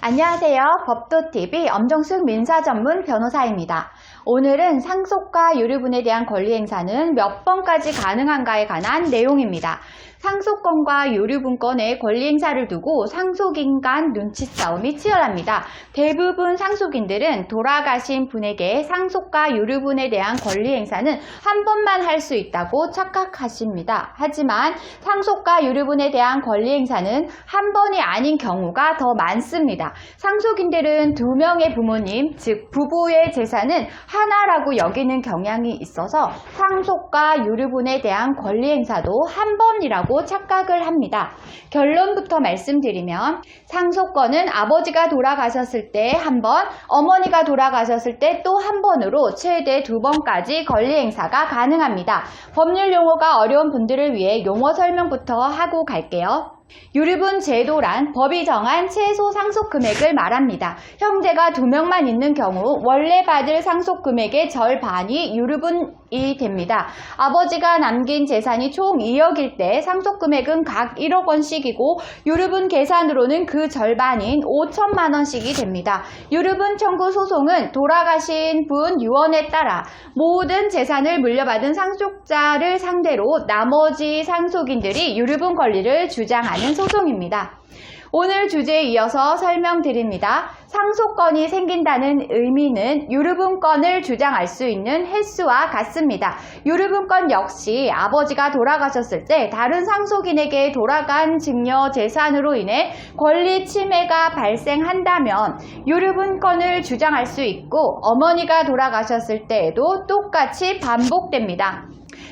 안녕하세요. 법도TV 엄정숙 민사전문 변호사입니다. 오늘은 상속과 유류분에 대한 권리행사는 몇 번까지 가능한가에 관한 내용입니다. 상속권과 유류분권의 권리행사를 두고 상속인 간 눈치 싸움이 치열합니다. 대부분 상속인들은 돌아가신 분에게 상속과 유류분에 대한 권리행사는 한 번만 할 수 있다고 착각하십니다. 하지만 상속과 유류분에 대한 권리행사는 한 번이 아닌 경우가 더 많습니다. 상속인들은 두 명의 부모님, 즉 부부의 재산은 하나라고 여기는 경향이 있어서 상속과 유류분에 대한 권리행사도 한 번이라고 착각을 합니다. 결론부터 말씀드리면 상속권은 아버지가 돌아가셨을 때 한 번, 어머니가 돌아가셨을 때 또 한 번으로 최대 2번까지 권리행사가 가능합니다. 법률 용어가 어려운 분들을 위해 용어 설명부터 하고 갈게요. 유류분 제도란 법이 정한 최소 상속 금액을 말합니다. 형제가 2명만 있는 경우 원래 받을 상속 금액의 절반이 유류분이 됩니다. 아버지가 남긴 재산이 총 2억일 때 상속 금액은 각 1억 원씩이고 유류분 계산으로는 그 절반인 5천만 원씩이 됩니다. 유류분 청구 소송은 돌아가신 분 유언에 따라 모든 재산을 물려받은 상속자를 상대로 나머지 상속인들이 유류분 권리를 주장하는 소송입니다. 오늘 주제에 이어서 설명드립니다. 상속권이 생긴다는 의미는 유류분권을 주장할 수 있는 횟수와 같습니다. 유류분권 역시 아버지가 돌아가셨을 때 다른 상속인에게 돌아간 증여 재산으로 인해 권리 침해가 발생한다면 유류분권을 주장할 수 있고 어머니가 돌아가셨을 때에도 똑같이 반복됩니다.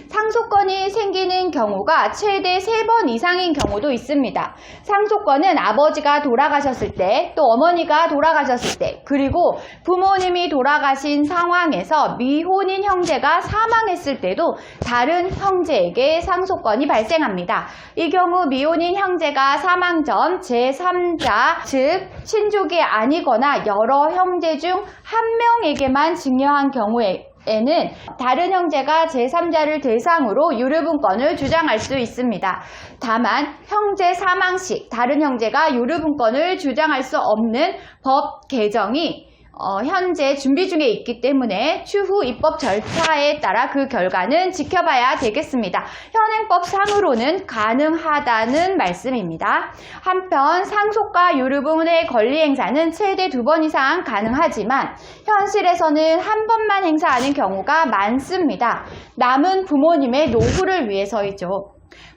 상속권이 생기는 경우가 최대 3번 이상인 경우도 있습니다. 상속권은 아버지가 돌아가셨을 때, 또 어머니가 돌아가셨을 때, 그리고 부모님이 돌아가신 상황에서 미혼인 형제가 사망했을 때도 다른 형제에게 상속권이 발생합니다. 이 경우 미혼인 형제가 사망 전 제3자, 즉 친족이 아니거나 여러 형제 중 한 명에게만 증여한 경우에는 다른 형제가 제3자를 대상으로 유류분권을 주장할 수 있습니다. 다만 형제 사망 시 다른 형제가 유류분권을 주장할 수 없는 법 개정이 현재 준비 중에 있기 때문에 추후 입법 절차에 따라 그 결과는 지켜봐야 되겠습니다. 현행법상으로는 가능하다는 말씀입니다. 한편 상속과 유류분의 권리행사는 최대 2번 이상 가능하지만 현실에서는 한 번만 행사하는 경우가 많습니다. 남은 부모님의 노후를 위해서이죠.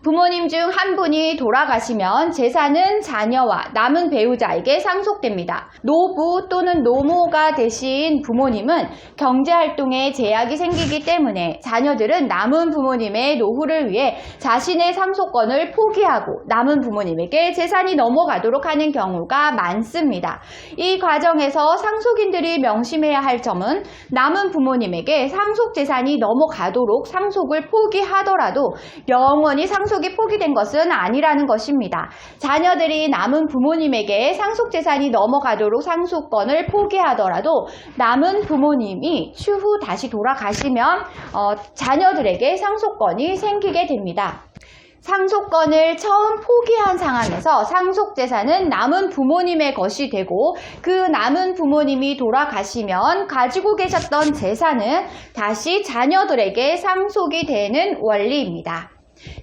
부모님 중 한 분이 돌아가시면 재산은 자녀와 남은 배우자에게 상속됩니다. 노부 또는 노모가 되신 부모님은 경제활동에 제약이 생기기 때문에 자녀들은 남은 부모님의 노후를 위해 자신의 상속권을 포기하고 남은 부모님에게 재산이 넘어가도록 하는 경우가 많습니다. 이 과정에서 상속인들이 명심해야 할 점은 남은 부모님에게 상속 재산이 넘어가도록 상속을 포기하더라도 영원히 상속이 포기된 것은 아니라는 것입니다. 자녀들이 남은 부모님에게 상속 재산이 넘어가도록 상속권을 포기하더라도 남은 부모님이 추후 다시 돌아가시면 자녀들에게 상속권이 생기게 됩니다. 상속권을 처음 포기한 상황에서 상속재산은 남은 부모님의 것이 되고 그 남은 부모님이 돌아가시면 가지고 계셨던 재산은 다시 자녀들에게 상속이 되는 원리입니다.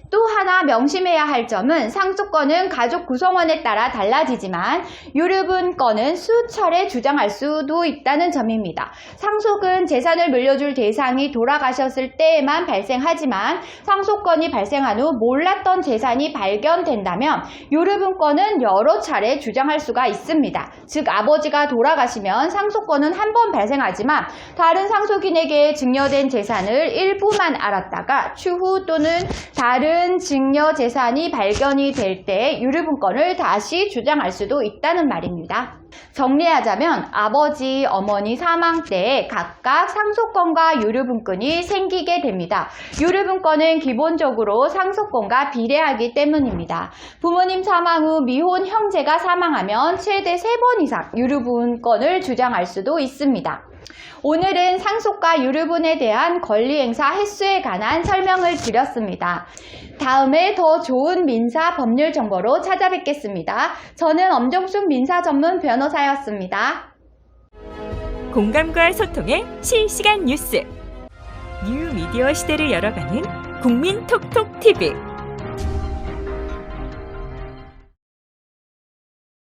또 하나 명심해야 할 점은 상속권은 가족 구성원에 따라 달라지지만 유류분권은 수차례 주장할 수도 있다는 점입니다. 상속은 재산을 물려줄 대상이 돌아가셨을 때에만 발생하지만 상속권이 발생한 후 몰랐던 재산이 발견된다면 유류분권은 여러 차례 주장할 수가 있습니다. 즉 아버지가 돌아가시면 상속권은 한 번 발생하지만 다른 상속인에게 증여된 재산을 일부만 알았다가 추후 또는 다른 증여 재산이 발견이 될 때 유류분권을 다시 주장할 수도 있다는 말입니다. 정리하자면 아버지, 어머니 사망 때에 각각 상속권과 유류분권이 생기게 됩니다. 유류분권은 기본적으로 상속권과 비례하기 때문입니다. 부모님 사망 후 미혼 형제가 사망하면 최대 3번 이상 유류분권을 주장할 수도 있습니다. 오늘은 상속과 유류분에 대한 권리행사 횟수에 관한 설명을 드렸습니다. 다음에 더 좋은 민사 법률 정보로 찾아뵙겠습니다. 저는 엄정숙 민사 전문 변호사였습니다. 공감과 소통의 실시간 뉴스. 뉴 미디어 시대를 열어가는 국민톡톡TV.